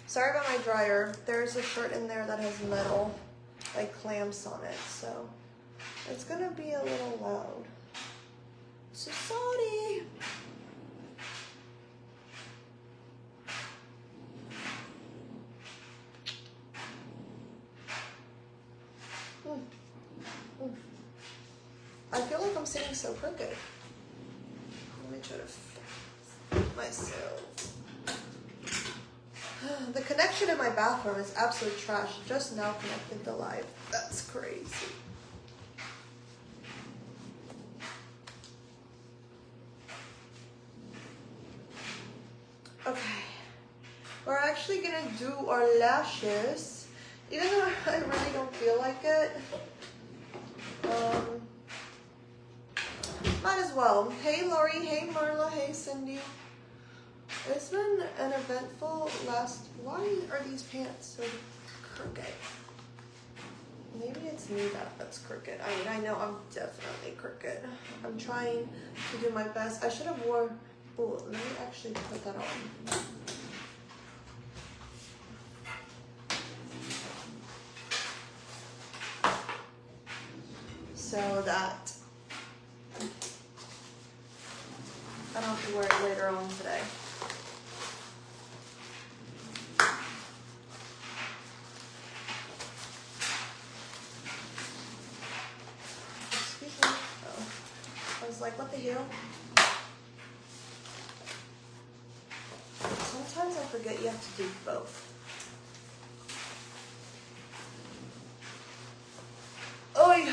Sorry about my dryer. There's a shirt in there that has metal, like clamps on it, so it's gonna be a little loud. So sorry. I feel like I'm sitting so crooked. Let me try to fit myself. The connection in my bathroom is absolute trash. Just now connected to live. That's crazy. Okay. We're actually gonna do our lashes. Even though I really don't feel like it. Might as well. Hey Lori, hey Marla, hey Cindy. It's been an eventful last... Why are these pants so crooked? Maybe it's me that's crooked. I mean, I know I'm definitely crooked. I'm trying to do my best. I should have wore... Oh, let me actually put that on. So that I don't have to wear it later on today. Excuse me. Oh. I was like, what the hell? Sometimes I forget you have to do both. Oh yeah.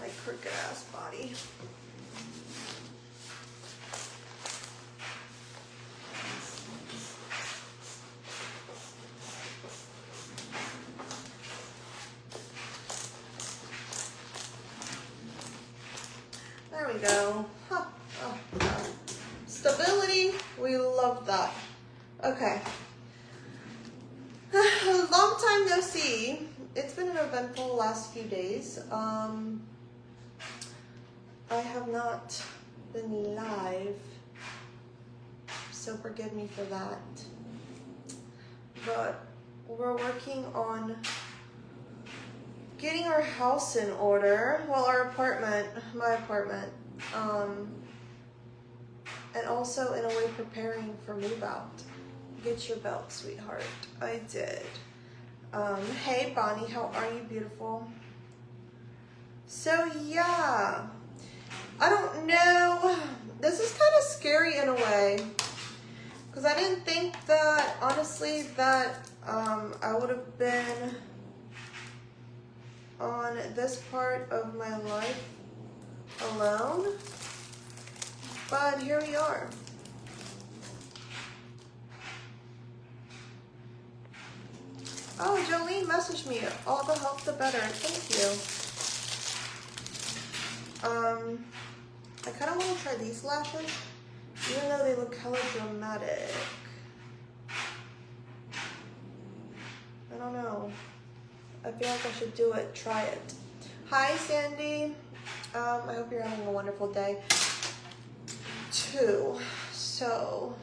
My crooked ass body. There we go. Huh. Oh, God. Stability, we love that. Okay. Long time no see. It's been an eventful last few days. I have not been live, so forgive me for that. But we're working on getting our house in order. Well, our apartment, my apartment, and also in a way preparing for move out. Get your belt, sweetheart. I did. Hey Bonnie, how are you, beautiful? So yeah, I don't know. This is kind of scary in a way, because I didn't think that, honestly, that I would have been on this part of my life alone, but here we are. Oh, Jolene messaged me. All the help, the better. Thank you. I kind of want to try these lashes, even though they look hella dramatic. I don't know. I feel like I should do it, try it. Hi, Sandy. I hope you're having a wonderful day, too. So,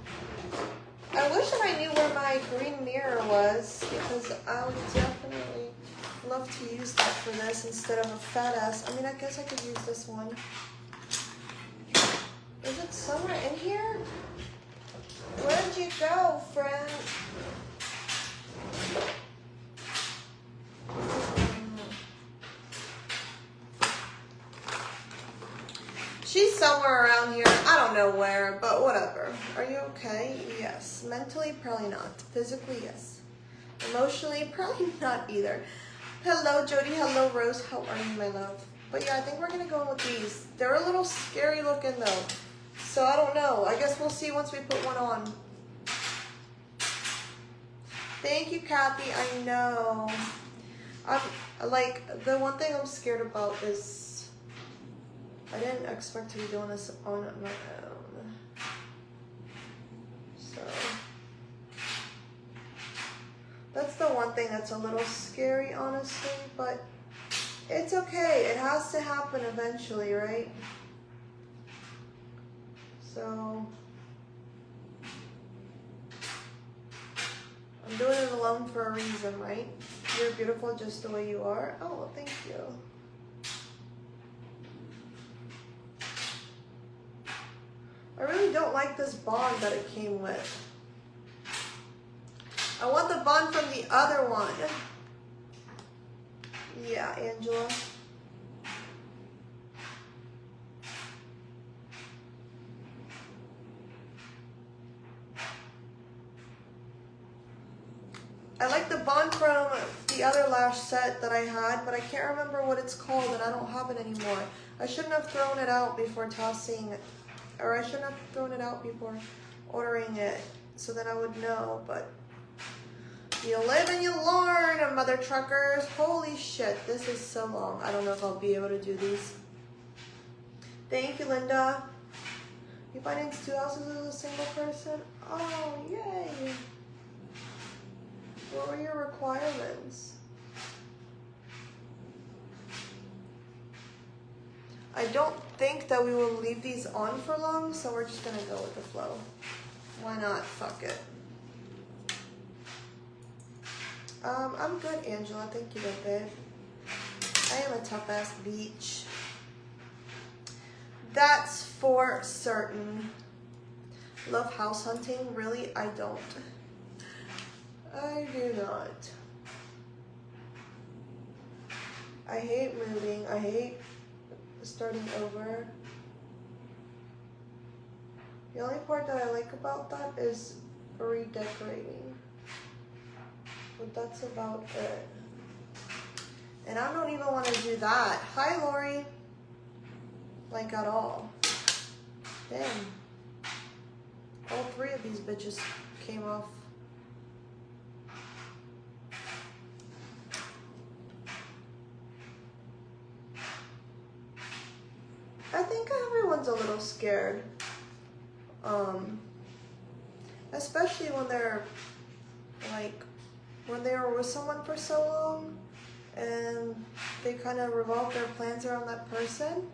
I wish that I knew where my green mirror was, because I would definitely love to use that for this instead of a fat ass. I mean, I guess I could use this one. Is it somewhere in here? Where'd you go, friend? She's somewhere around here. I don't know where, but whatever. Are you okay? Yes. Mentally, probably not. Physically, yes. Emotionally, probably not either. Hello, Jody. Hello, Rose. How are you, my love? But yeah, I think we're going to go in with these. They're a little scary looking, though. So I don't know. I guess we'll see once we put one on. Thank you, Kathy. I know. Like, the one thing I'm scared about is I didn't expect to be doing this on my own. So that's the one thing that's a little scary, honestly, but it's okay. It has to happen eventually, right? So I'm doing it alone for a reason, right? You're beautiful just the way you are. Oh, well, thank you. I really don't like this bond that it came with. I want the bond from the other one. Yeah, Angela. I like the bond from the other lash set that I had, but I can't remember what it's called and I don't have it anymore. I shouldn't have thrown it out before tossing it, or I shouldn't have thrown it out before ordering it so that I would know, but you live and you learn, mother truckers. Holy shit, this is so long. I don't know if I'll be able to do these. Thank you, Linda. You finance 2 houses as a single person? Oh, yay. What were your requirements? I don't think that we will leave these on for long, so we're just gonna go with the flow. Why not? Fuck it. I'm good, Angela. Thank you, babe. I am a tough ass bitch. That's for certain. Love house hunting? Really? I don't. I do not. I hate moving. I hate starting over. The only part that I like about that is redecorating. But that's about it. And I don't even want to do that. Hi, Lori. Like at all. Damn. All 3 of these bitches came off. I think everyone's a little scared. Especially when they're like, when they were with someone for so long and they kind of revolve their plans around that person.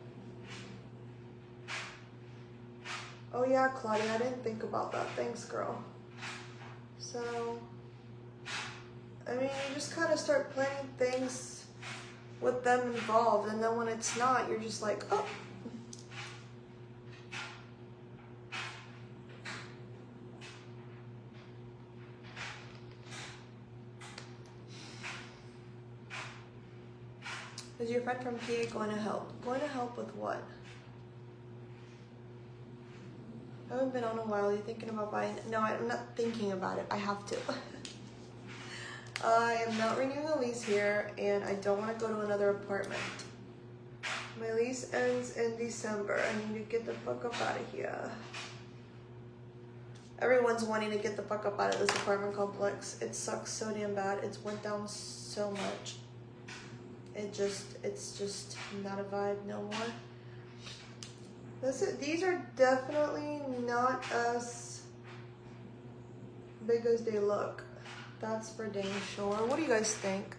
Oh yeah, Claudia, I didn't think about that. Thanks, girl. So, I mean, you just kind of start planning things with them involved, and then when it's not, you're just like, oh. Is your friend from PA going to help? Going to help with what? I haven't been on a while. Are you thinking about buying? No, I'm not thinking about it. I have to. I am not renewing a lease here, and I don't want to go to another apartment. My lease ends in December. I need to get the fuck up out of here. Everyone's wanting to get the fuck up out of this apartment complex. It sucks so damn bad. It's went down so much. It's just not a vibe no more. These are definitely not as big as they look. That's for dang sure. What do you guys think?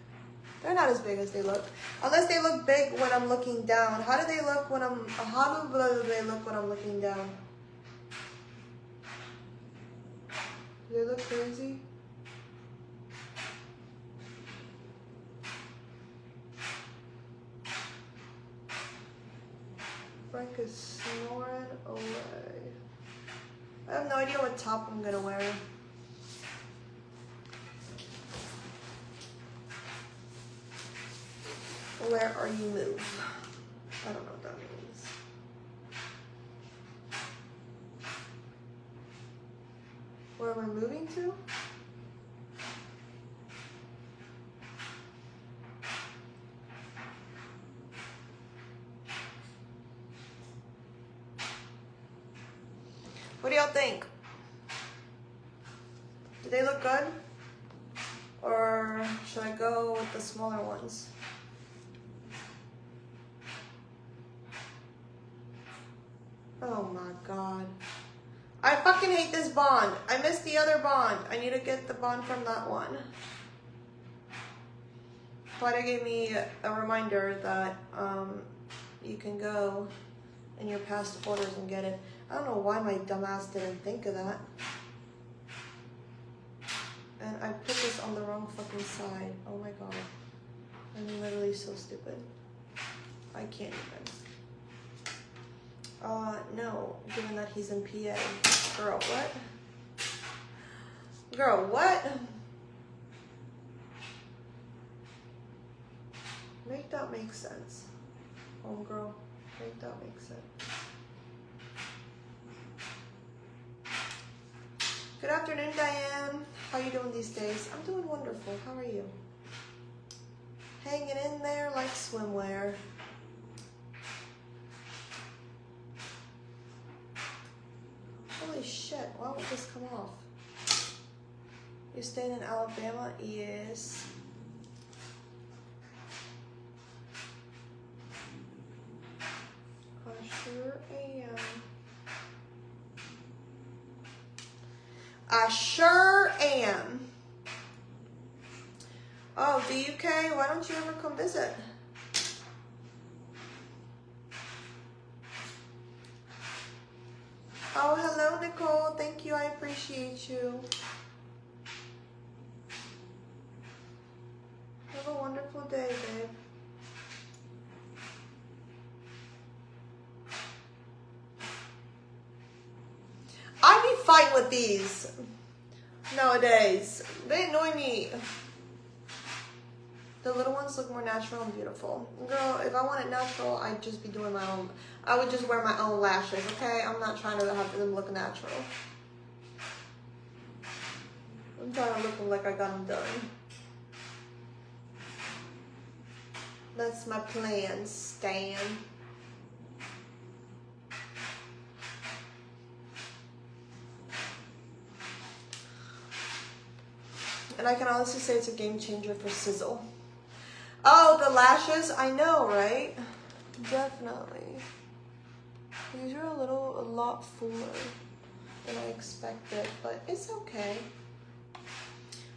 They're not as big as they look. Unless they look big when I'm looking down. How do they look when I'm looking down? Do they look crazy? Frank is snoring away. I have no idea what top I'm gonna wear. Where are you move? I don't know what that means. Where am I moving to? What do y'all think? Do they look good? Or should I go with the smaller ones? Oh my god. I fucking hate this bond. I missed the other bond. I need to get the bond from that one. Claudia gave me a reminder that you can go in your past orders and get it. I don't know why my dumbass didn't think of that. And I put this on the wrong fucking side. Oh my god. I'm literally so stupid. I can't even. No, given that he's in PA. Girl, what? Girl, what? Make that make sense. Homegirl, make that make sense. Good afternoon, Diane. How you doing these days? I'm doing wonderful. How are you? Hanging in there like swimwear. Holy shit, why would this come off? You staying in Alabama? Yes. I sure am. I sure am. Oh, the UK, why don't you ever come visit? Oh, hello, Nicole. Thank you. I appreciate you. Have a wonderful day, babe. I be fighting with these nowadays. They annoy me. The little ones look more natural and beautiful. Girl, if I wanted natural, I'd just be doing my own. I would just wear my own lashes, okay? I'm not trying to have them look natural. I'm trying to look like I got them done. That's my plan, Stan. And I can honestly say it's a game changer for Sizzle. Oh, the lashes? I know, right? Definitely. These are a lot fuller than I expected, but it's okay.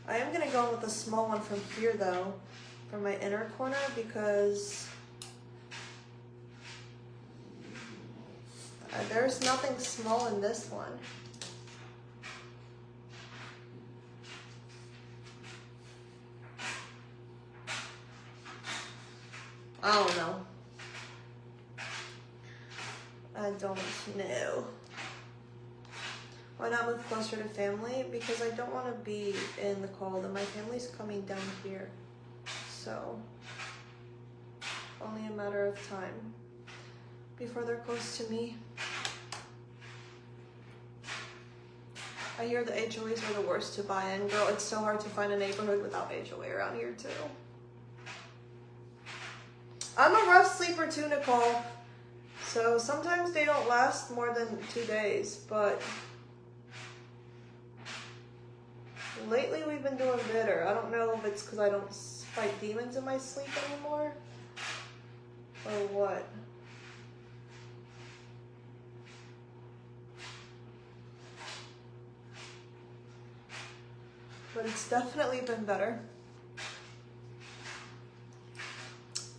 I am gonna go with a small one from here though, for my inner corner, because there's nothing small in this one. I don't know. I don't know. Why not move closer to family? Because I don't want to be in the cold and my family's coming down here. So, only a matter of time before they're close to me. I hear the HOAs are the worst to buy in. Girl, it's so hard to find a neighborhood without HOA around here too. I'm a rough sleeper too, Nicole. So sometimes they don't last more than 2 days, but lately we've been doing better. I don't know if it's because I don't fight demons in my sleep anymore or what. But it's definitely been better.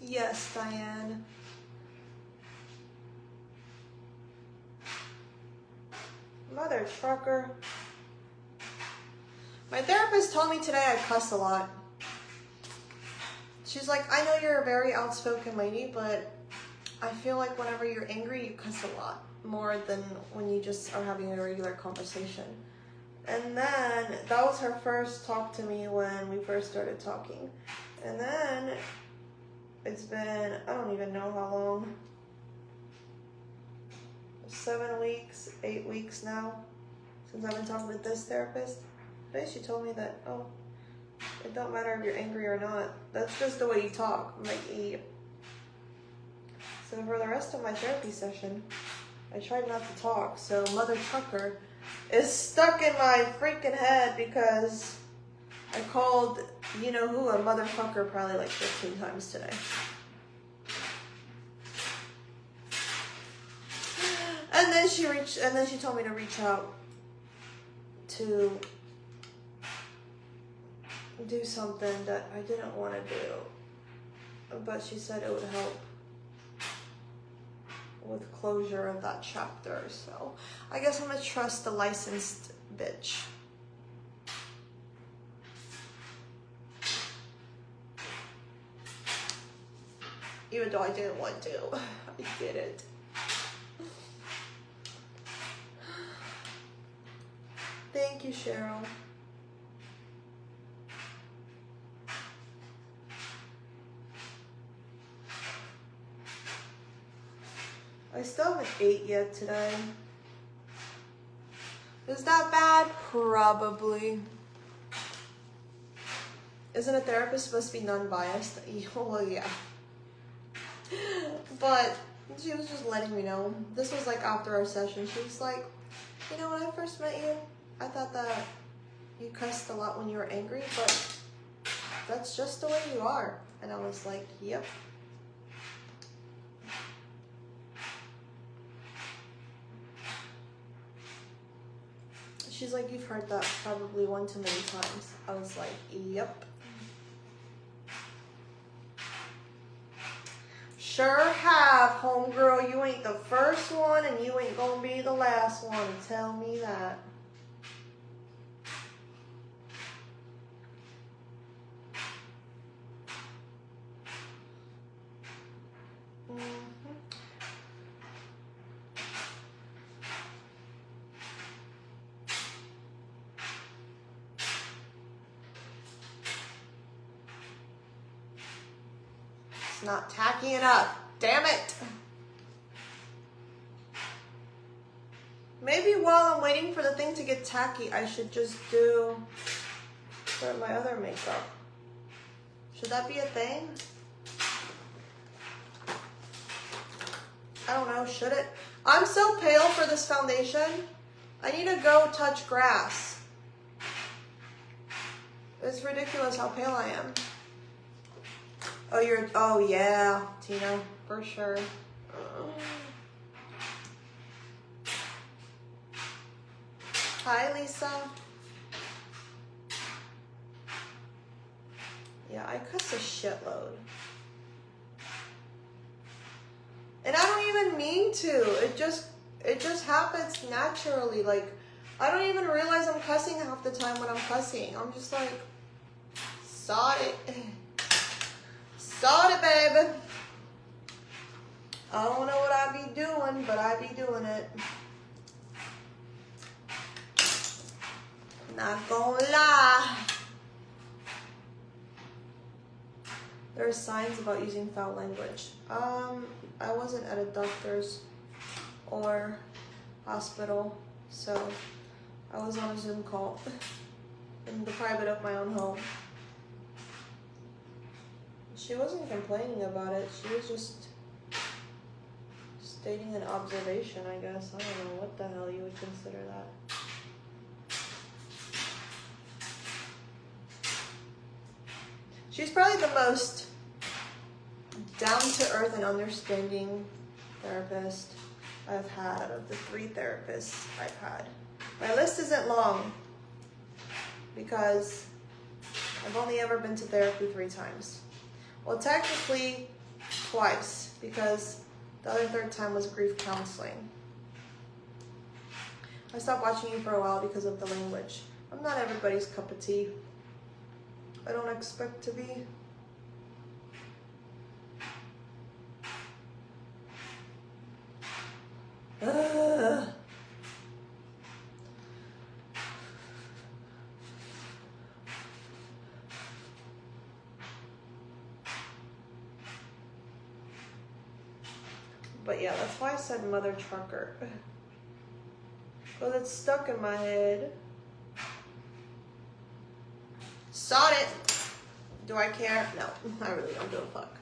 Yes, Diane. Mother trucker. My therapist told me today I cuss a lot. She's like, I know you're a very outspoken lady, but I feel like whenever you're angry, you cuss a lot. More than when you just are having a regular conversation. And then, that was her first talk to me when we first started talking. And then, it's been, I don't even know how long. 7 weeks, 8 weeks now, since I've been talking with this therapist. Today she told me that, oh, it don't matter if you're angry or not. That's just the way you talk. I'm like, yeah. So for the rest of my therapy session, I tried not to talk. So Mother Trucker is stuck in my freaking head because I called you know who a motherfucker probably like 15 times today. And then she told me to reach out to do something that I didn't want to do, but she said it would help with closure of that chapter. So I guess I'm gonna trust the licensed bitch. Even though I didn't want to, I did it. Thank you, Cheryl. I still haven't ate yet today. Is that bad? Probably. Isn't a therapist supposed to be non-biased? Well, yeah. But she was just letting me know. This was like after our session. She was like, you know, when I first met you, I thought that you cussed a lot when you were angry, but that's just the way you are. And I was like, yep. She's like, you've heard that probably one too many times. I was like, yep. Sure have, homegirl. You ain't the first one and you ain't gonna be the last one to tell me that. Not tacky enough. Damn it. Maybe while I'm waiting for the thing to get tacky, I should just do my other makeup. Should that be a thing? I don't know. Should it? I'm so pale for this foundation. I need to go touch grass. It's ridiculous how pale I am. Oh yeah, Tina, for sure. Hi, Lisa. Yeah, I cuss a shitload. And I don't even mean to. It just happens naturally. Like, I don't even realize I'm cussing half the time when I'm cussing. I'm just like, sod it. Sorry, baby. I don't know what I be doing, but I be doing it. Not gonna lie. There are signs about using foul language. I wasn't at a doctor's or hospital, so I was on a Zoom call in the private of my own home. She wasn't complaining about it. She was just stating an observation, I guess. I don't know what the hell you would consider that. She's probably the most down-to-earth and understanding therapist I've had out of the 3 therapists I've had. My list isn't long because I've only ever been to therapy 3 times. Well, technically, twice, because the other 3rd time was grief counseling. I stopped watching you for a while because of the language. I'm not everybody's cup of tea. I don't expect to be. Ugh. But yeah, that's why I said mother trucker. Because it's stuck in my head. Sod it! Do I care? No, I really don't give a fuck.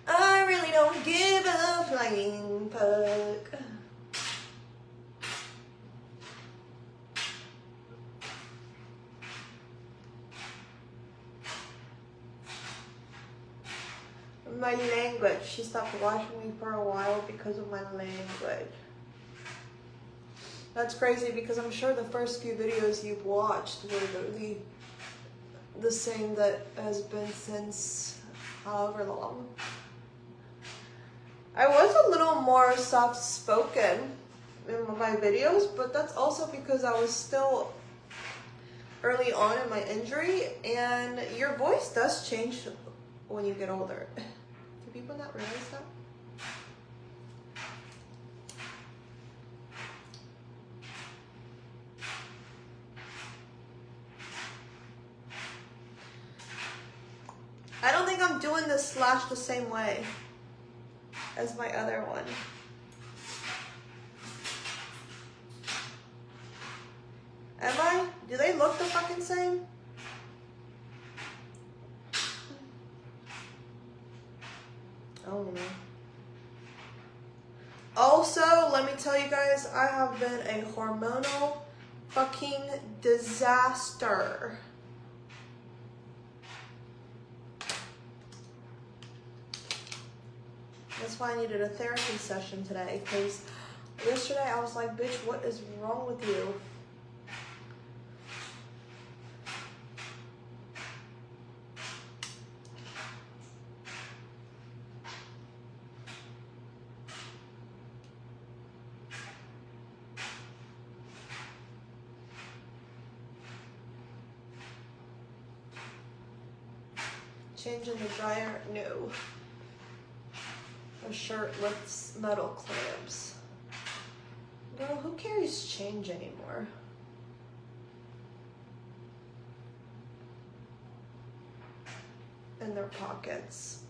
I really don't give a flying fuck. My language. She stopped watching me for a while because of my language. That's crazy because I'm sure the first few videos you've watched the same that has been since however long. I was a little more soft-spoken in my videos, but that's also because I was still early on in my injury, and your voice does change when you get older. Do people not realize that? I don't think I'm doing this slash the same way as my other one. Am I? Do they look the fucking same? I don't know. Also, let me tell you guys, I have been a hormonal fucking disaster. That's why I needed a therapy session today, because yesterday I was like, bitch, what is wrong with you? Changing the dryer? No. A shirt with metal clamps. Girl, who carries change anymore? In their pockets.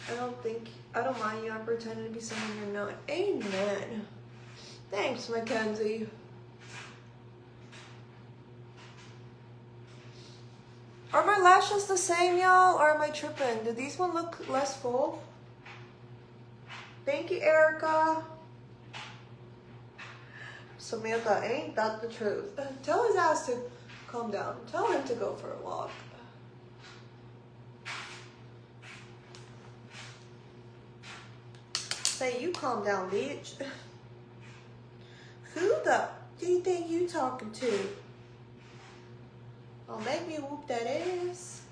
I don't mind you. I'm pretending to be someone you're not. Amen. Thanks, Mackenzie. Are my lashes the same, y'all, or am I tripping? Do these one look less full? Thank you, Erica. Samantha, ain't that the truth? Tell his ass to calm down. Tell him to go for a walk. Say, you calm down, bitch. Who the do you think you talking to? Oh, make me whoop that ass.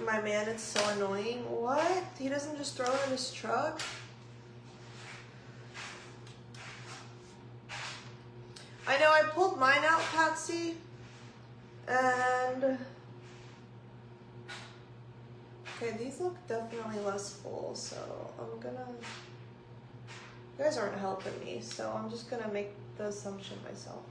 My man, it's so annoying. What? He doesn't just throw it in his truck? I know I pulled mine out, Patsy. And okay, these look definitely less full, so I'm gonna, you guys aren't helping me, so I'm just gonna make the assumption myself.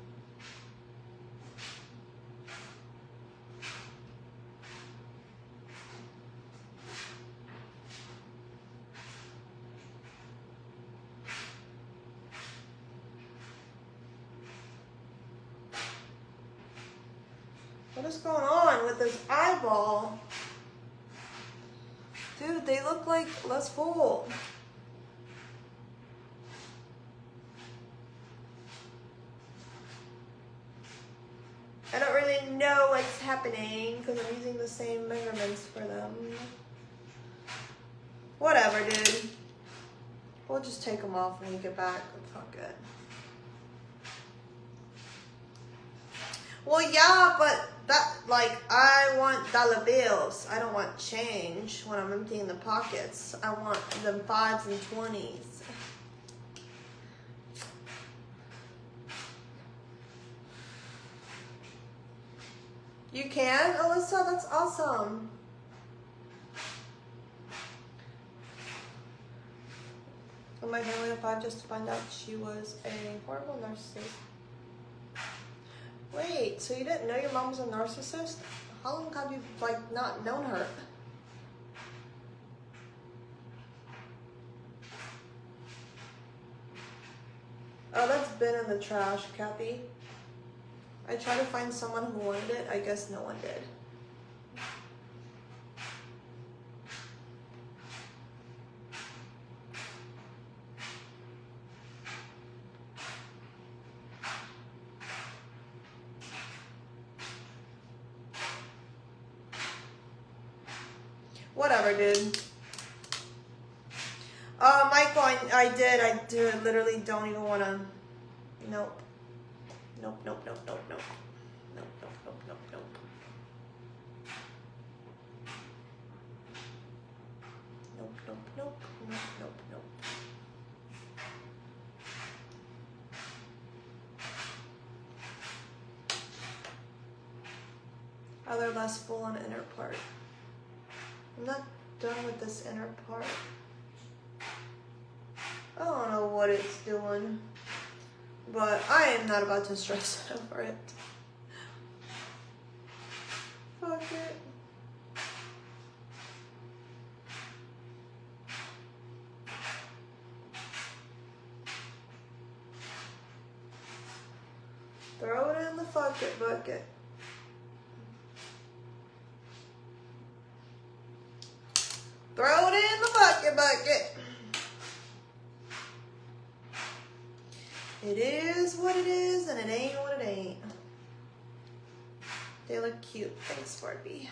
What is going on with this eyeball? Dude, they look like less full. I don't really know what's happening because I'm using the same measurements for them. Whatever, dude. We'll just take them off when we get back. Fuck it. Well, yeah, but that, like, I want dollar bills. I don't want change when I'm emptying the pockets. I want them 5s and 20s. You can, Alyssa? That's awesome. And my family of 5 just to find out she was a horrible narcissist. Wait, so you didn't know your mom was a narcissist? How long have you, like, not known her? Oh, that's been in the trash, Kathy. I tried to find someone who wanted it. I guess no one did. Whatever, dude. Michael, I did. I literally don't even want to. Nope. Nope, nope, nope, nope, nope. Nope, nope, nope, nope, nope. Nope, nope, nope, nope, nope, nope. Other less full on inner part. I'm not done with this inner part. I don't know what it's doing, but I am not about to stress over it. Fuck it. Throw it in the fuck it bucket. Throw it in the bucket. It is what it is, and it ain't what it ain't. They look cute. Thanks, Barbie.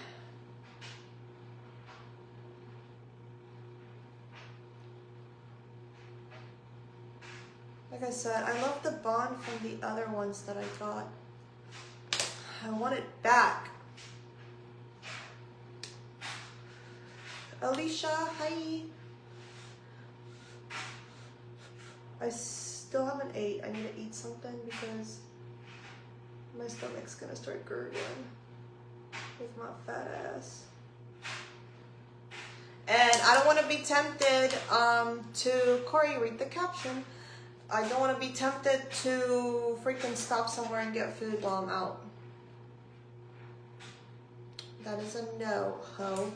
Like I said, I love the bond from the other ones that I got. I want it back. Alicia, hi. I still haven't ate. I need to eat something because my stomach's gonna start gurgling with my fat ass. And I don't want to be tempted to, Corey, read the caption. I don't want to be tempted to freaking stop somewhere and get food while I'm out. That is a no, ho.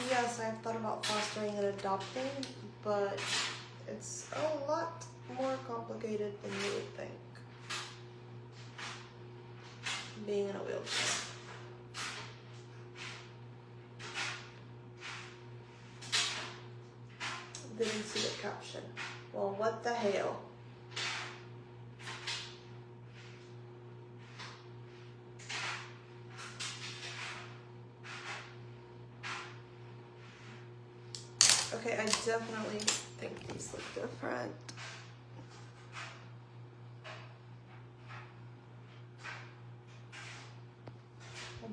Yes, I've thought about fostering and adopting, but it's a lot more complicated than you would think. Being in a wheelchair. Didn't see the caption. Well, what the hell? Okay, I definitely think these look different.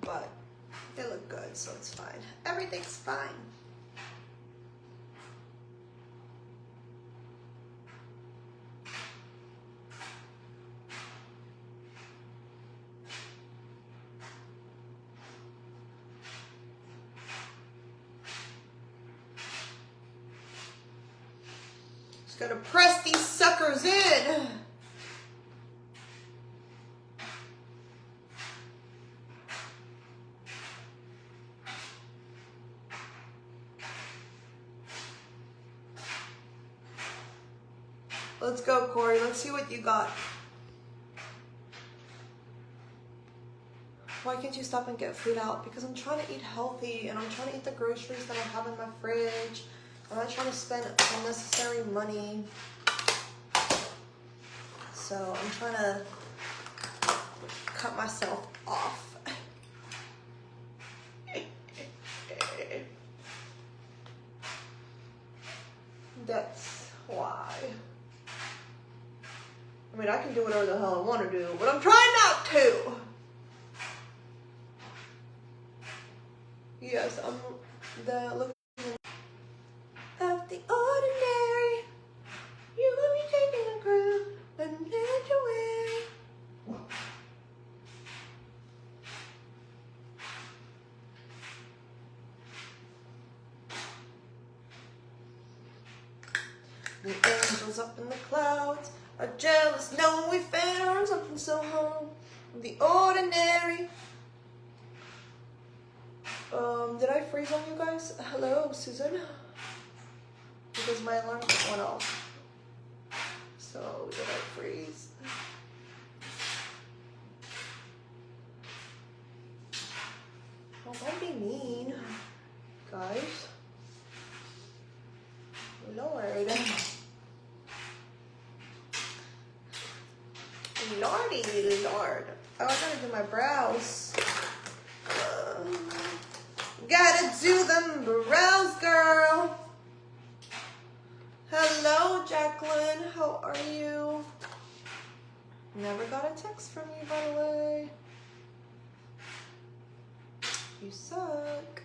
But they look good, so it's fine. Everything's fine. Just gotta press these suckers in. Let's go, Corey. Let's see what you got. Why can't you stop and get food out? Because I'm trying to eat healthy and I'm trying to eat the groceries that I have in my fridge. I'm not trying to spend unnecessary money. So I'm trying to cut myself off. That's why. I mean, I can do whatever the hell I want to do, but I'm trying not to. Yes, I'm the look of the ordinary. You will be taking a Grwm and let you away. The angels up in the clouds are jealous, knowing we found something so home. The ordinary. Did I freeze on you guys? Hello, Susan? Because my alarm went off. So, did I freeze? mean, guys. Lord. Lordy Lord. Oh, I gotta do my brows. Gotta do them brows, girl. Hello, Jacqueline. How are you? Never got a text from you, by the way. You suck.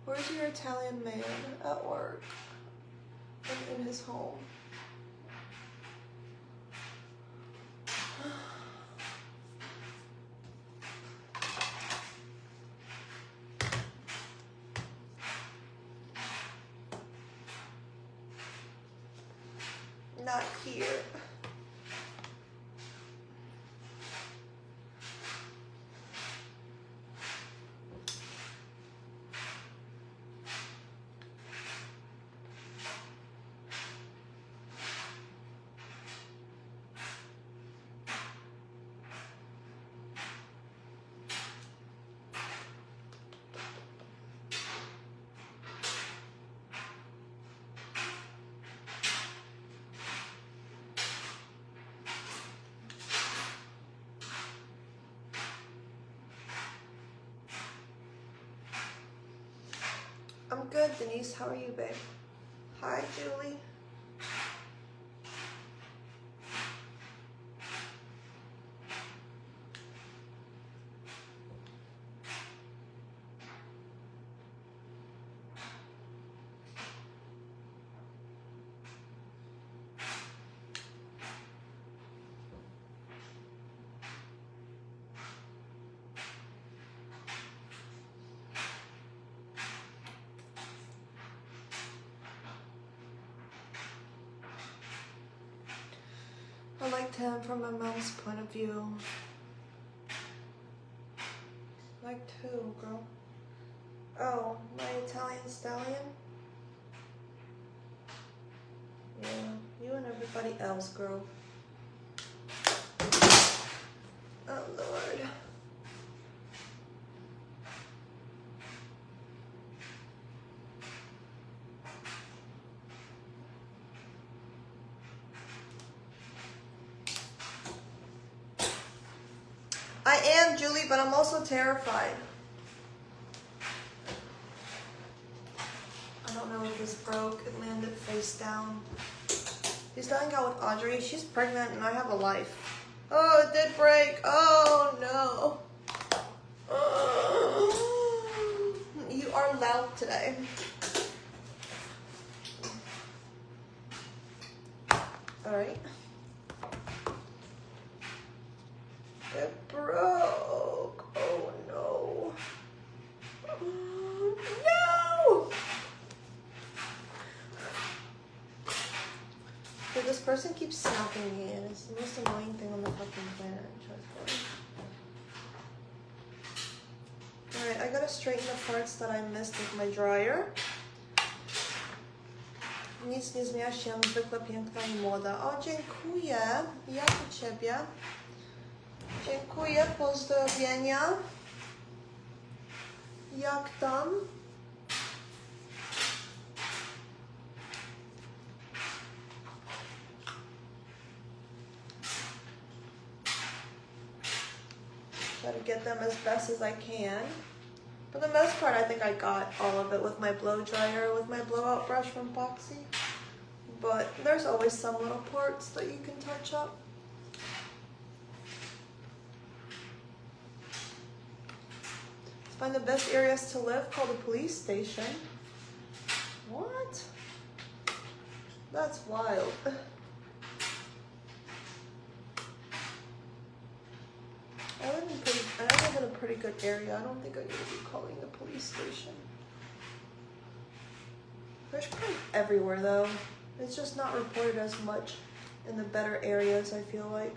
Where's your Italian man? At work. And in his home. Not here. I'm good, Denise. How are you, babe? Hi, Julie. I liked him from my mom's point of view. Liked who, girl? Oh, my Italian stallion? Yeah, you and everybody else, girl. Oh, Lord. I am, Julie, but I'm also terrified. I don't know if this broke. It landed face down. He's dying out with Audrey. She's pregnant and I have a life. Oh, it did break. Oh, no. Oh. You are loud today. All right. It broke. Oh no. Oh, no! Dude, this person keeps snapping me and it's the most annoying thing on the fucking planet. Alright, I gotta straighten the parts that I missed with my dryer. Nic nie zmienia się, zwykle piękna i młoda. O, dziękuję. Jak u ciebie? Dziękuję, pozdrowienia. Jak tam? Try to get them as best as I can. For the most part, I think I got all of it with my blow dryer, with my blowout brush from Foxy. But there's always some little parts that you can touch up. Find the best areas to live called a police station. What? That's wild. I live in a pretty good area. I don't think I need to be calling the police station. There's crime everywhere though. It's just not reported as much in the better areas, I feel like.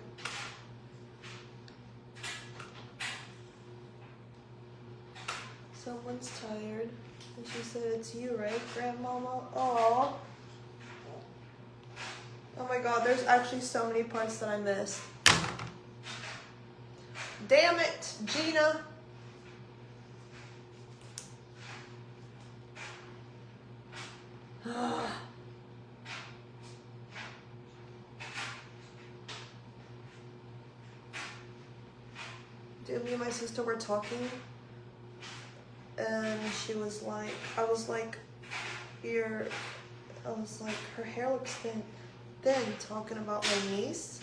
Someone's tired. And she said, it's you, right, Grandmama? Aww. Oh my god, there's actually so many parts that I missed. Damn it, Gina. Dude, me and my sister were talking, and she was like, I was like, her hair looks thin, talking about my niece.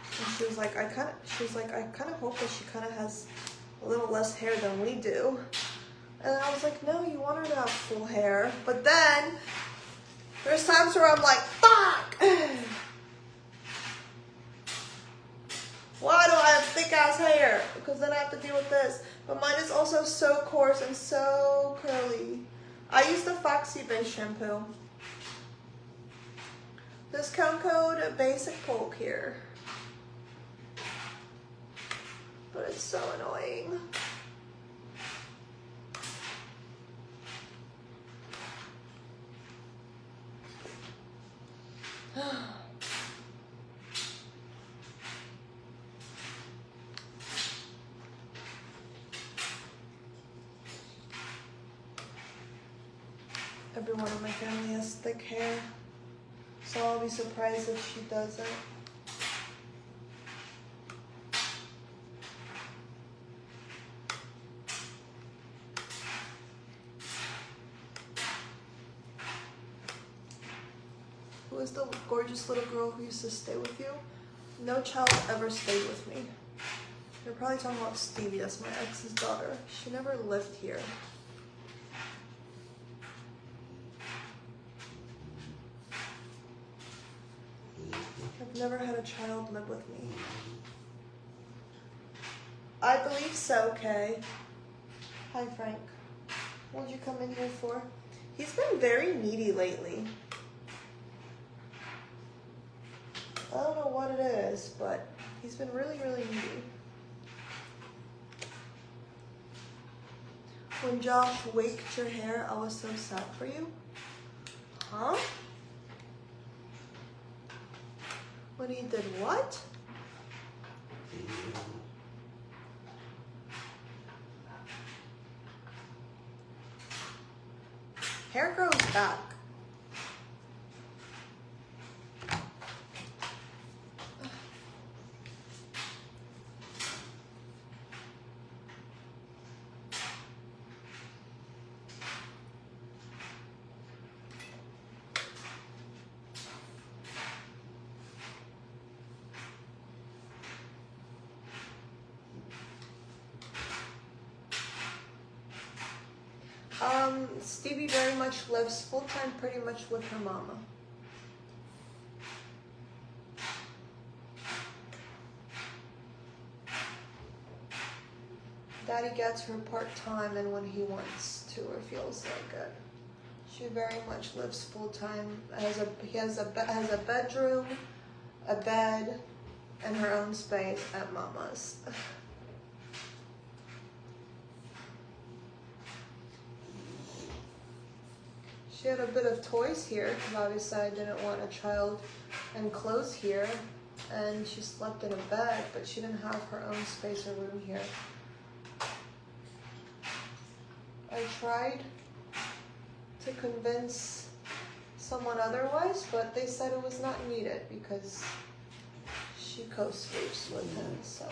And she was like, I kind of hope that she kind of has a little less hair than we do. And I was like, no, you want her to have full hair. But then, there's times where I'm like, fuck! Why do I have thick ass hair? Because then I have to deal with this. But mine is also so coarse and so curly. I use the Foxy base shampoo. Discount code basic polk here. But it's so annoying. Everyone in my family has thick hair, so I'll be surprised if she doesn't. Who is the gorgeous little girl who used to stay with you? No child ever stayed with me. You're probably talking about Stevie, that's my ex's daughter. She never lived here. I've never had a child live with me. I believe so, Kay. Hi, Frank. What did you come in here for? He's been very needy lately. I don't know what it is, but he's been really, really needy. When Josh waked your hair, I was so sad for you. Huh? When he did what? Hair grows back. Stevie very much lives full-time pretty much with her mama. Daddy gets her part-time and when he wants to or feels like it. She very much lives full-time. He has a bedroom, a bed, and her own space at mama's. She had a bit of toys here, because obviously I didn't want a child and clothes here. And she slept in a bed, but she didn't have her own space or room here. I tried to convince someone otherwise, but they said it was not needed because she co-sleeps with him, so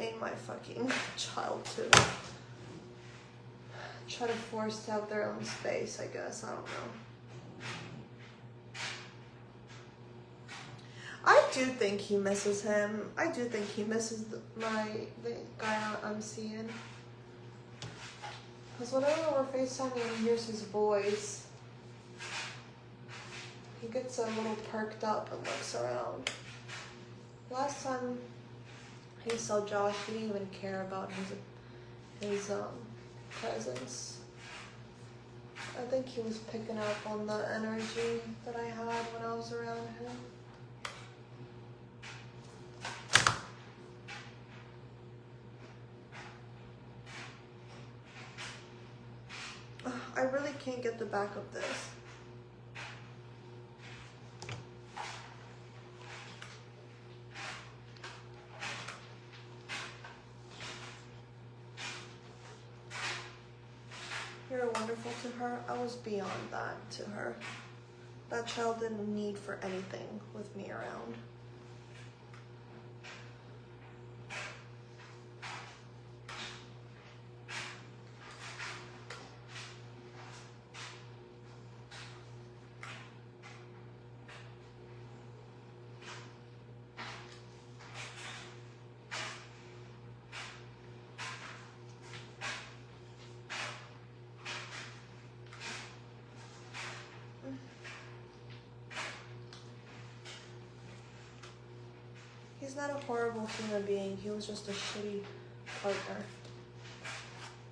ain't my fucking child to try to force to have their own space, I guess. I don't know. I do think he misses him. I do think he misses the guy I'm seeing. Because whenever we're FaceTiming and he hears his voice, he gets a little perked up and looks around. Last time he saw Josh, he didn't even care about his presence. I think he was picking up on the energy that I had when I was around him. I really can't get the back of this. You're wonderful to her. I was beyond that to her. That child didn't need for anything with me around. He's not a horrible human being. He was just a shitty partner.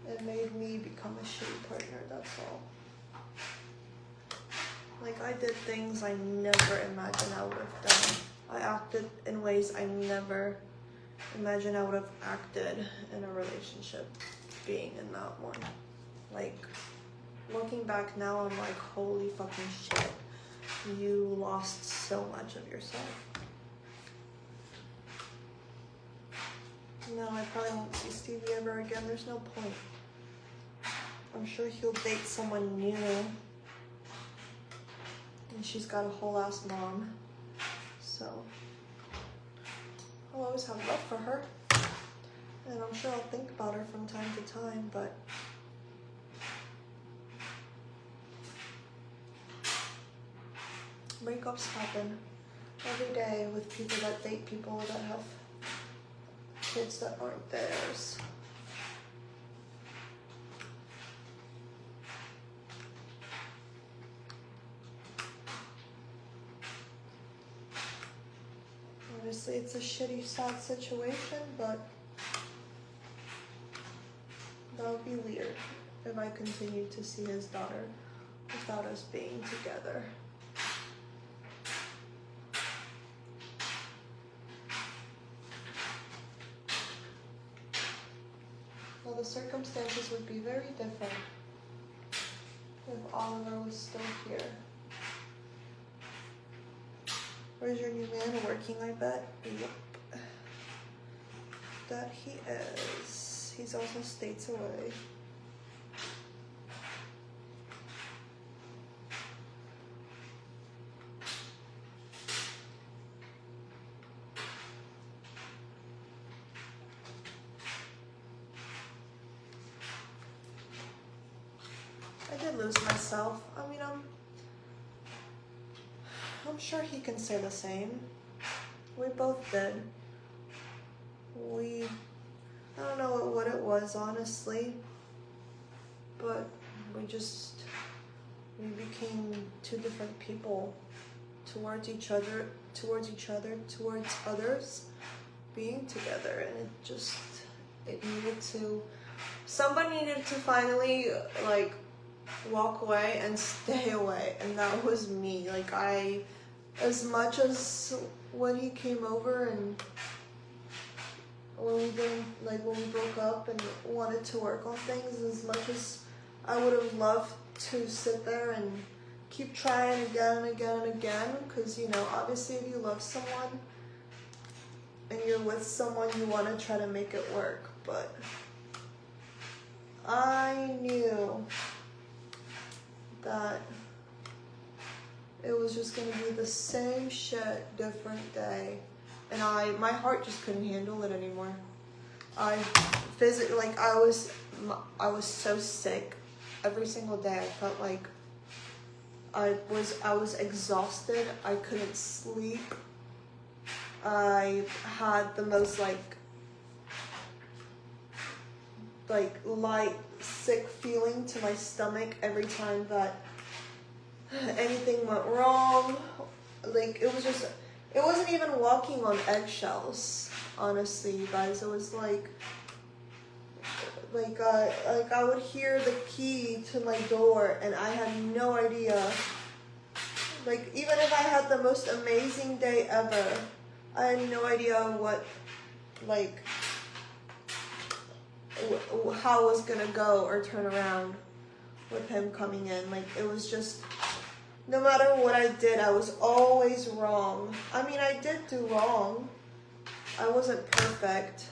It made me become a shitty partner, that's all. Like, I did things I never imagined I would have done. I acted in ways I never imagined I would have acted in a relationship, being in that one. Like, looking back now, I'm like, holy fucking shit. You lost so much of yourself. No, I probably won't see Stevie ever again. There's no point. I'm sure he'll date someone new. And she's got a whole ass mom. So, I'll always have love for her. And I'm sure I'll think about her from time to time, but breakups happen every day with people that date people that have kids that aren't theirs. Obviously, it's a shitty, sad situation, but that would be weird if I continued to see his daughter without us being together. Well, the circumstances would be very different if Oliver was still here. Where's your new man working, I bet? Yep. That he is. He's also states away. I did lose myself. I mean, I'm sure he can say the same. We both did. I don't know what it was, honestly, but we became two different people towards each other, towards others, being together, and somebody needed to finally, like, walk away and stay away, and that was me. Like, as much as when he came over and when we broke up and wanted to work on things, as much as I would have loved to sit there and keep trying again and again and again, because, you know, obviously if you love someone and you're with someone, you want to try to make it work, but I knew that it was just going to be the same shit, different day. And my heart just couldn't handle it anymore. I was so sick. Every single day I felt like I was exhausted. I couldn't sleep. I had the most light, sick feeling to my stomach every time that anything went wrong. Like, it wasn't even walking on eggshells, honestly, you guys. It was like I would hear the key to my door and I had no idea. Like, even if I had the most amazing day ever, I had no idea how it was gonna go or turn around with him coming in. Like, it was just, no matter what I did, I was always wrong. I mean, I did do wrong. I wasn't perfect.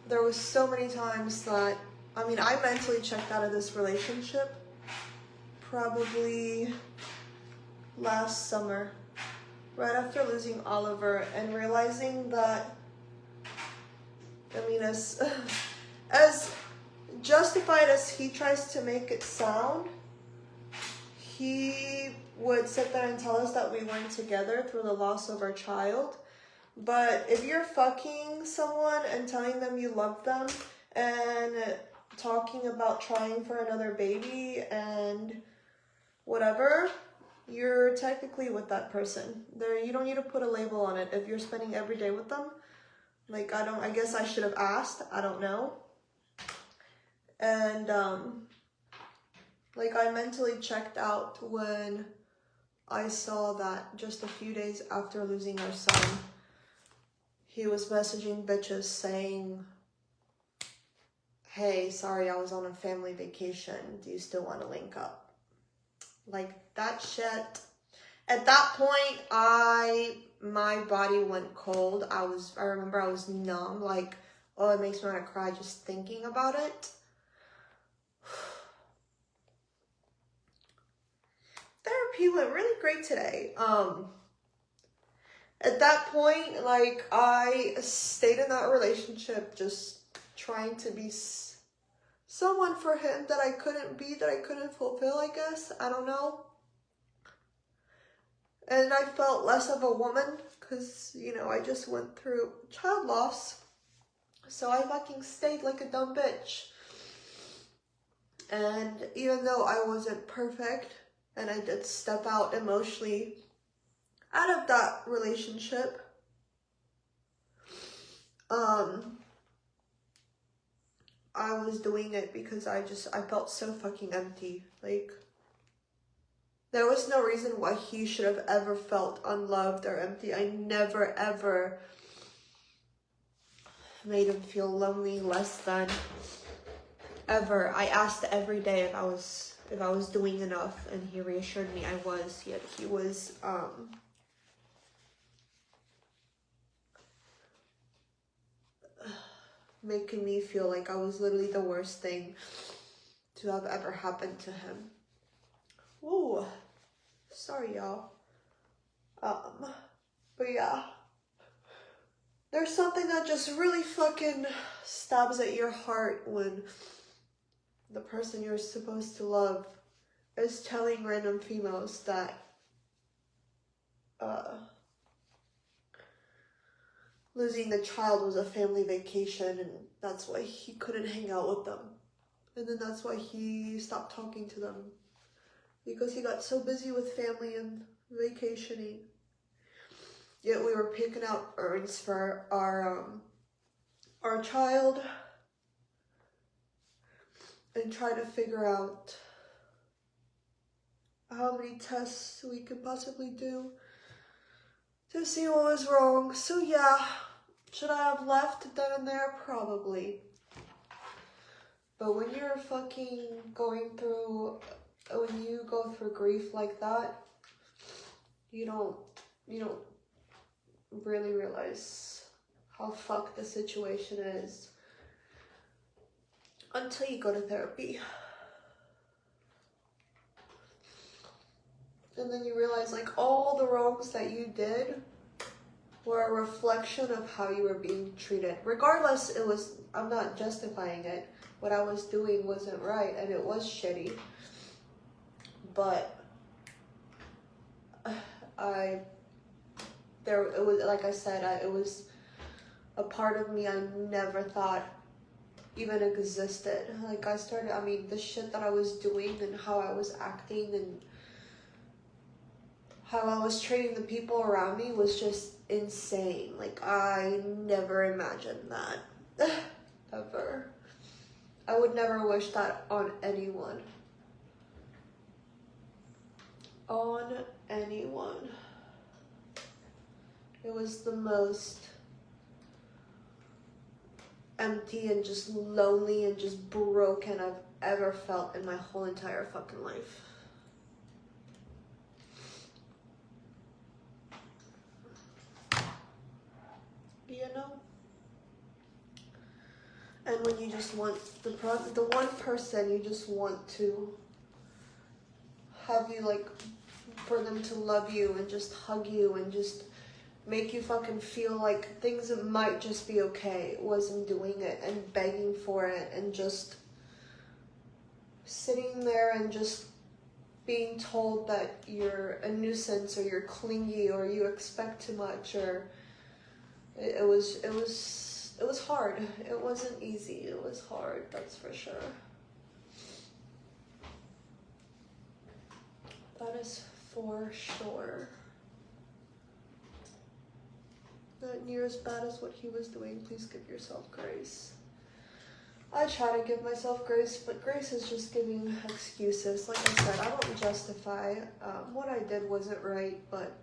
There was so many times that, I mean, I mentally checked out of this relationship probably last summer, right after losing Oliver and realizing that, I mean, as justified as he tries to make it sound, he would sit there and tell us that we weren't together through the loss of our child. But if you're fucking someone and telling them you love them and talking about trying for another baby and whatever, you're technically with that person. You don't need to put a label on it. If you're spending every day with them, like, I guess I should have asked. I don't know. And, like, I mentally checked out when I saw that just a few days after losing our son, he was messaging bitches saying, hey, sorry, I was on a family vacation. Do you still want to link up? Like, that shit. At that point, my body went cold. I remember I was numb. Like, oh, it makes me want to cry just thinking about it. Therapy went really great today. At that point, like, I stayed in that relationship just trying to be someone for him that I couldn't be, that I couldn't fulfill, I guess. I don't know. And I felt less of a woman because, you know, I just went through child loss. So I fucking stayed like a dumb bitch. And even though I wasn't perfect and I did step out emotionally out of that relationship, I was doing it because I felt so fucking empty. Like, there was no reason why he should have ever felt unloved or empty. I never, ever made him feel lonely, less than, ever. I asked every day if I was doing enough, and he reassured me I was, yet he was, making me feel like I was literally the worst thing to have ever happened to him. Ooh, sorry y'all. But yeah, there's something that just really fucking stabs at your heart when the person you're supposed to love is telling random females that losing the child was a family vacation, and that's why he couldn't hang out with them. And then that's why he stopped talking to them, because he got so busy with family and vacationing. Yet we were picking out urns for our child and trying to figure out how many tests we could possibly do to see what was wrong. So yeah, should I have left then and there? Probably. But when you're fucking when you go through grief like that, you don't really realize how fucked the situation is until you go to therapy. And then you realize, like, all the wrongs that you did were a reflection of how you were being treated. Regardless, I'm not justifying it. What I was doing wasn't right, and it was shitty. But it was, like I said, it was a part of me I never thought even existed. Like, the shit that I was doing and how I was acting and how I was treating the people around me was just insane. Like, I never imagined that. Ever. I would never wish that on anyone. On anyone. It was the most empty and just lonely and just broken I've ever felt in my whole entire fucking life. You know? And when you just want the one person you just want to have you, like, for them to love you and just hug you and just make you fucking feel like things might just be okay, wasn't doing it and begging for it and just sitting there and just being told that you're a nuisance or you're clingy or you expect too much, or it was hard. It wasn't easy. It was hard, that's for sure. That is For sure. Not near as bad as what he was doing. Please give yourself grace. I try to give myself grace, but grace is just giving excuses. Like I said, I don't justify what I did wasn't right, but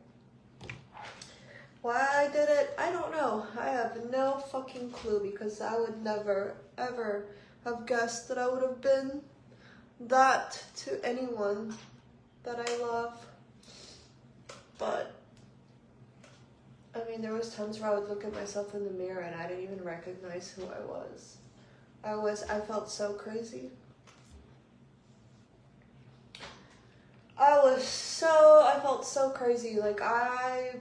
why I did it, I don't know. I have no fucking clue, because I would never, ever have guessed that I would have been that to anyone that I love. But I mean, there was times where I would look at myself in the mirror and I didn't even recognize who I was. I felt so crazy. I felt so crazy. Like, I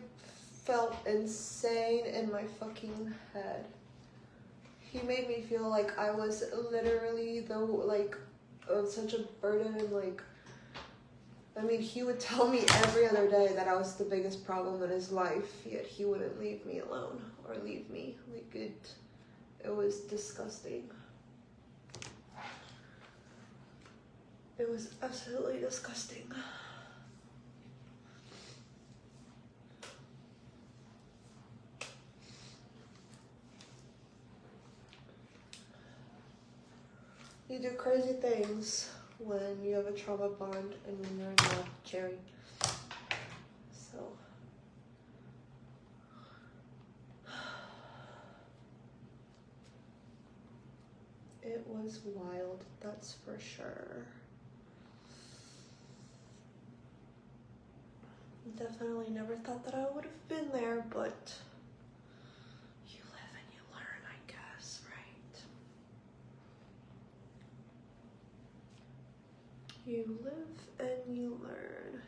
felt insane in my fucking head. He made me feel like I was literally such a burden, and like, I mean, he would tell me every other day that I was the biggest problem in his life, yet he wouldn't leave me alone or leave me. Like, it was disgusting. It was absolutely disgusting. You do crazy things when you have a trauma bond and when you're in love, Cherry. So, it was wild, that's for sure. Definitely never thought that I would have been there, but you live and you learn, I guess, right? You live and you learn.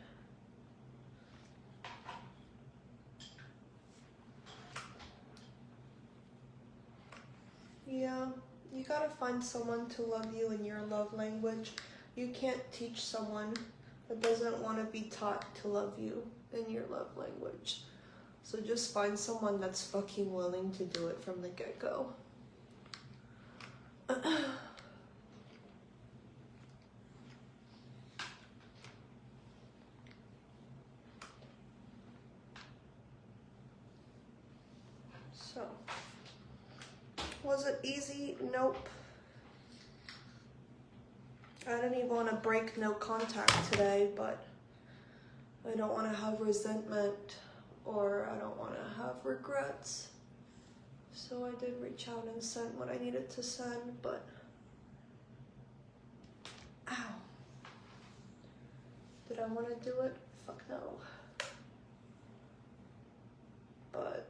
Yeah, you gotta find someone to love you in your love language. You can't teach someone that doesn't want to be taught to love you in your love language. So just find someone that's fucking willing to do it from the get-go. So, was it easy? Nope. I didn't even want to break no contact today, but I don't want to have resentment, or I don't want to have regrets. So I did reach out and send what I needed to send, but ow. Did I want to do it? Fuck no. But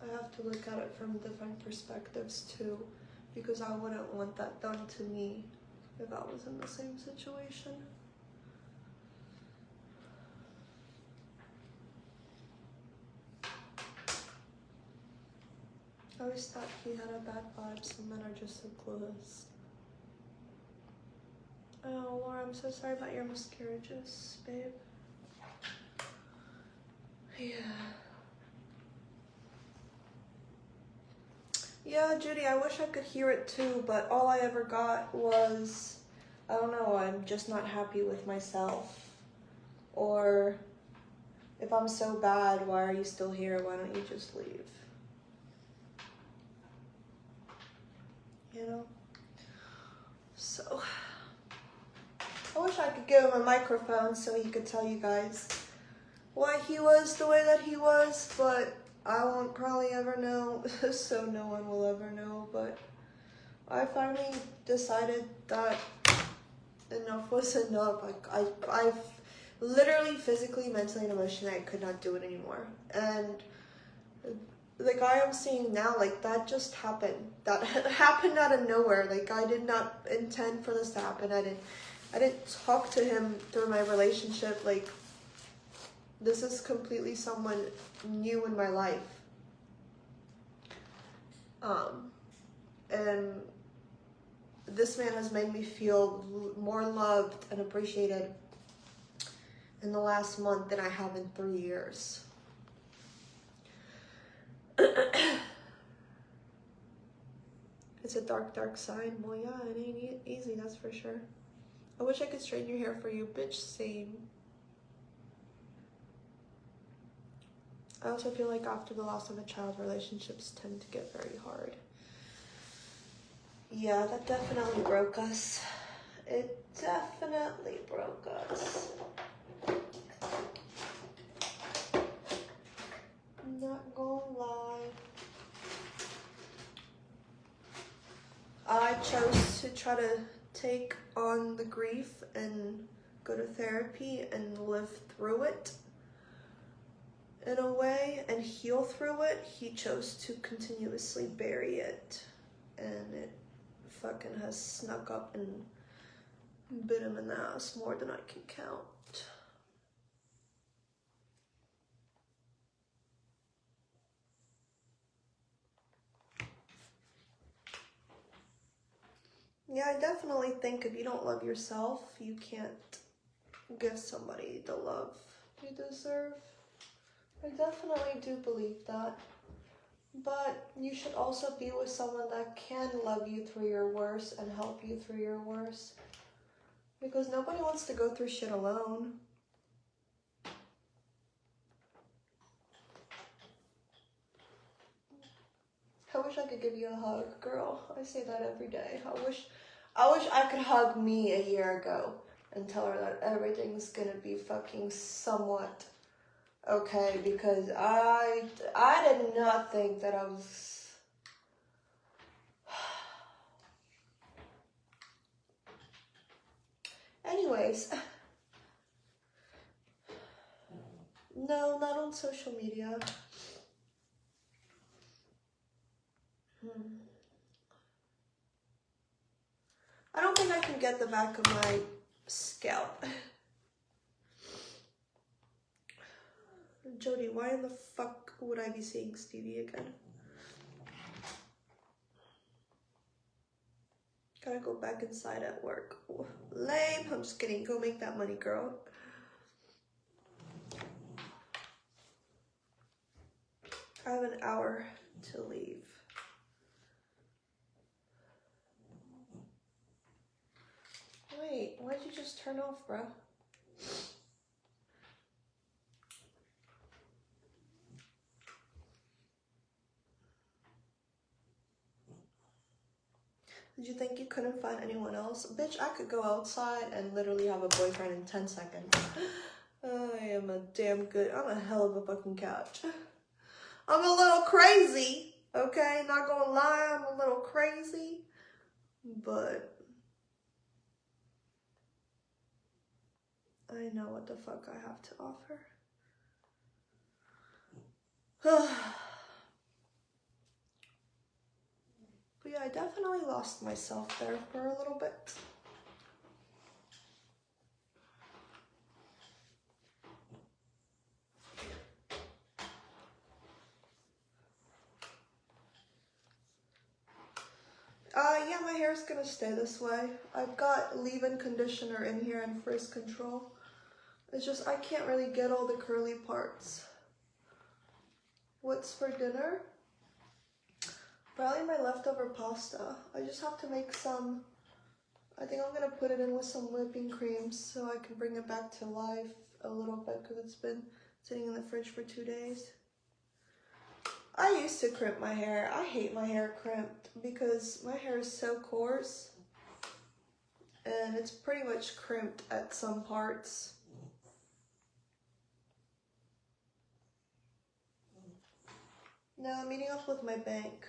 I have to look at it from different perspectives too, because I wouldn't want that done to me if I was in the same situation. I always thought he had a bad vibe, some men are just so clueless. Oh, Laura, I'm so sorry about your miscarriages, babe. Yeah. Yeah, Judy, I wish I could hear it too, but all I ever got was, I don't know, I'm just not happy with myself. Or, if I'm so bad, why are you still here? Why don't you just leave? You know? So, I wish I could give him a microphone so he could tell you guys why he was the way that he was, but I won't probably ever know, so no one will ever know. But I finally decided that enough was enough. Like, I literally, physically, mentally, and emotionally, I could not do it anymore. And the guy I'm seeing now, like, that just happened. That happened out of nowhere. Like, I did not intend for this to happen. I didn't talk to him through my relationship. Like, this is completely someone new in my life. And this man has made me feel more loved and appreciated in the last month than I have in 3 years. It's a dark, dark side. Well, yeah, it ain't easy, that's for sure. I wish I could straighten your hair for you, bitch. Same. I also feel like after the loss of a child, relationships tend to get very hard. Yeah, that definitely broke us. It definitely broke us. Not gonna lie. I chose to try to take on the grief and go to therapy and live through it in a way and heal through it. He chose to continuously bury it, and it fucking has snuck up and bit him in the ass more than I can count. Yeah, I definitely think if you don't love yourself, you can't give somebody the love you deserve. I definitely do believe that. But you should also be with someone that can love you through your worst and help you through your worst. Because nobody wants to go through shit alone. I wish I could give you a hug, girl. I say that every day. I wish I could hug me a year ago and tell her that everything's gonna be fucking somewhat okay, because I did not think that I was... Anyways. No, not on social media. I don't think I can get the back of my scalp. Jody, why in the fuck would I be seeing Stevie again? Gotta go back inside at work. Lame. I'm just kidding. Go make that money, girl. I have an hour to leave. Wait, why'd you just turn off, bro? Did you think you couldn't find anyone else? Bitch, I could go outside and literally have a boyfriend in 10 seconds. I am a damn good, I'm a hell of a fucking couch. I'm a little crazy, okay? Not gonna lie, I'm a little crazy. But I know what the fuck I have to offer. But yeah, I definitely lost myself there for a little bit. Yeah, my hair's gonna stay this way. I've got leave-in conditioner in here and frizz control. It's just I can't really get all the curly parts. What's for dinner? Probably my leftover pasta. I just have to make some. I think I'm gonna put it in with some whipping cream so I can bring it back to life a little bit because it's been sitting in the fridge for 2 days. I used to crimp my hair. I hate my hair crimped because my hair is so coarse and it's pretty much crimped at some parts. No, I'm meeting up with my bank.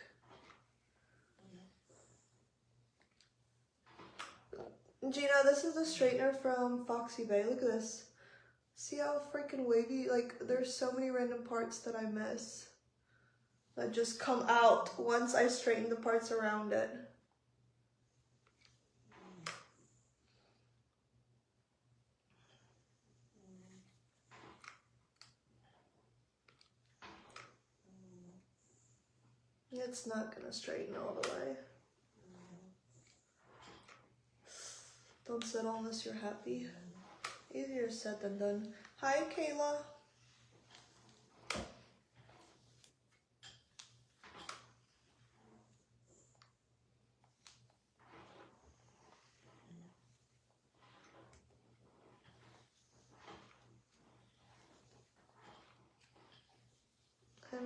Gina, this is a straightener from Foxy Bay. Look at this. See how freaking wavy? Like, there's so many random parts that I miss that just come out once I straighten the parts around it. It's not gonna straighten all the way. Don't settle unless you're happy. Easier said than done. Hi, Kayla.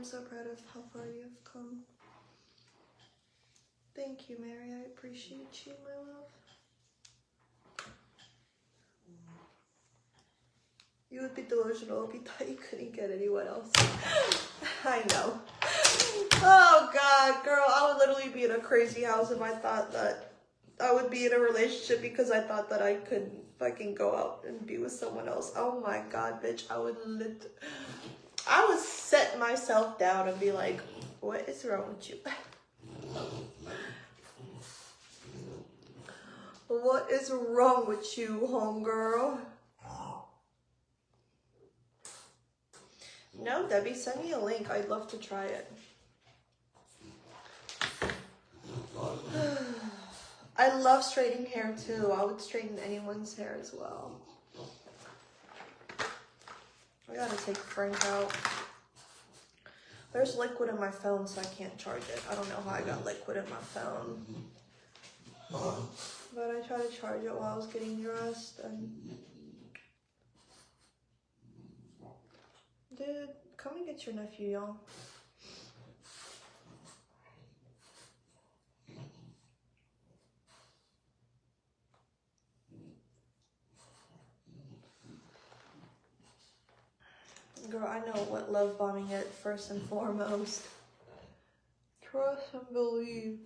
I'm so proud of how far you've come. Thank you, Mary. I appreciate you, my love. You would be delusional if you thought you couldn't get anyone else. I know. Oh, God, girl. I would literally be in a crazy house if I thought that I would be in a relationship because I thought that I could fucking go out and be with someone else. Oh, my God, bitch. I would set myself down and be like, what is wrong with you? What is wrong with you, homegirl? No, Debbie, send me a link. I'd love to try it. I love straightening hair too. I would straighten anyone's hair as well. I gotta take Frank out. There's liquid in my phone, so I can't charge it. I don't know how I got liquid in my phone. But I tried to charge it while I was getting dressed, and dude, come and get your nephew, y'all. Girl, I know what love bombing is first and foremost. Trust and believe.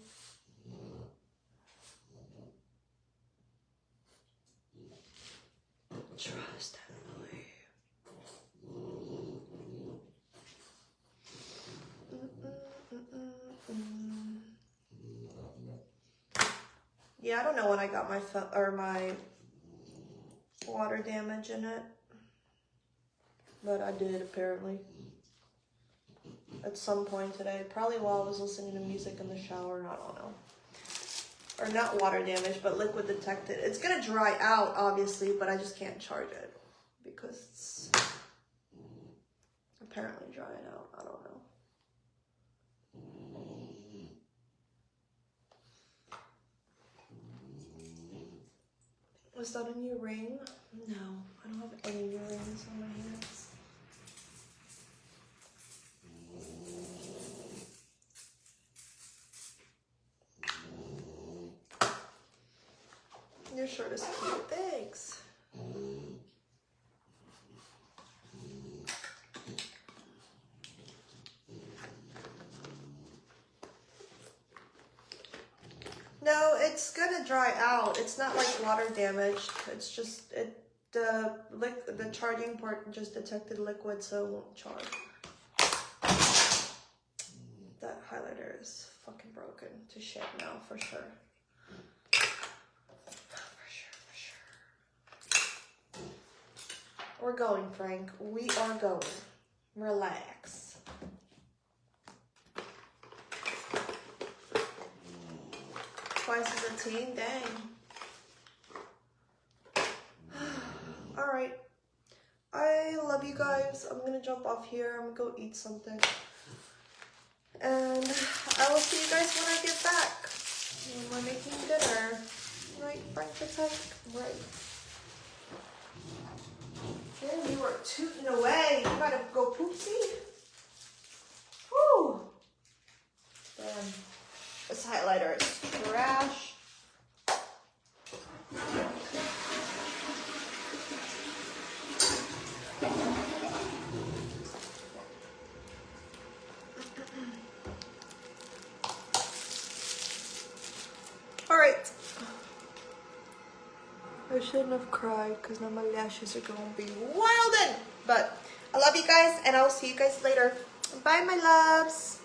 Trust and believe. Yeah, I don't know when I got my my water damage in it, but I did apparently at some point today. Probably while I was listening to music in the shower. I don't know. Or not water damage, but liquid detected. It's gonna dry out, obviously, but I just can't charge it because it's apparently drying out. I don't know. Was that a new ring? No, I don't have any new rings on my hands. Your shirt is cute. Thanks. No, it's gonna dry out. It's not like water damaged. It's just the charging port just detected liquid, so it won't charge. That highlighter is fucking broken to shit now, for sure. We're going, Frank. We are going. Relax. Twice as a team? Dang. Alright. I love you guys. I'm gonna jump off here. I'm gonna go eat something. And I will see you guys when I get back. When we're making dinner. Right, Frank the Tank? Right. Damn, you were tooting away. You gotta go poopsie. Whew. Damn. This highlighter is trash. Alright. I shouldn't have cried because now my lashes are going to be wildin'. But I love you guys and I'll see you guys later. Bye, my loves.